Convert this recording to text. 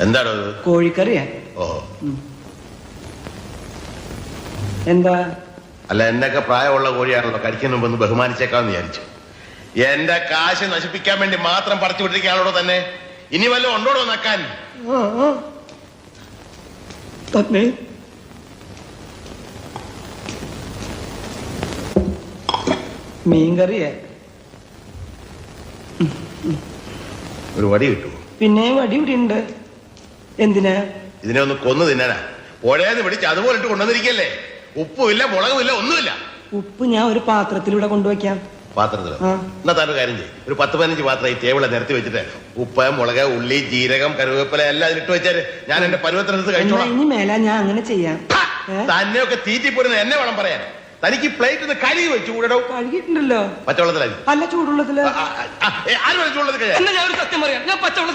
എന്താണോ കോഴിക്കറിയാ. ഓഹോ. എന്താ? അല്ല, എന്നൊക്കെ പ്രായമുള്ള കോഴിയാണല്ലോ, കഴിക്കുന്ന മുമ്പ് ഒന്ന് ബഹുമാനിച്ചേക്കാന്ന് വിചാരിച്ചു. എന്റെ കാശ് നശിപ്പിക്കാൻ വേണ്ടി മാത്രം പറിച്ചു വിട്ടിരിക്കാണോ തന്നെ? ഇനി വല്ലതും ഉണ്ടോടോ നക്കാൻ? തന്നെ മീൻകറിയാ. ഒരു വടി കിട്ടുമോ? പിന്നെ വടി ഇവിടെ ഉണ്ട്. എന്തിനാ? ഇതിനെ ഒന്ന് കൊന്നു തിന്നാനാ. പുഴയെന്ന് പിടിച്ച് അതുപോലെ ഇട്ട് കൊണ്ടുവന്നിരിക്കല്ലേ. ഉപ്പുമില്ല, മുളകുമില്ല, ഒന്നുമില്ല. ഉപ്പ് ഞാൻ ഒരു പാത്രത്തിലൂടെ കൊണ്ടുവയ്ക്കാം. പാത്രത്തിലോ? എന്നാ താൻ കാര്യം ചെയ്യും, ഒരു 10-15 പാത്രം ഈ ടേബിളെ നിരത്തി വെച്ചിട്ട് ഉപ്പ്, മുളക്, ഉള്ളി, ജീരകം, കരുവേപ്പില എല്ലാം ഇട്ട് വെച്ചാല് ഞാൻ എന്റെ പരുവത്തിനടുത്ത് കഴിച്ചോളാം. ഇനി മേല ഞാൻ അങ്ങനെ ചെയ്യാം. തന്നെയൊക്കെ തീറ്റിപ്പോരുന്ന എന്നെ വേണം പറയാൻ. തനിക്ക് പ്ലേറ്റ് ഒന്ന് കഴുകി വെച്ചു കൂടോ. കഴുകിയിട്ടുണ്ടല്ലോ. പച്ചവെള്ളത്തിലായി അല്ല, ചൂടുള്ളത്തില്. ആരും ചൂടുള്ളത് കഴിയാം. ഞാൻ ഒരു സത്യം പറയാം, ഞാൻ പച്ചവെള്ളത്തിൽ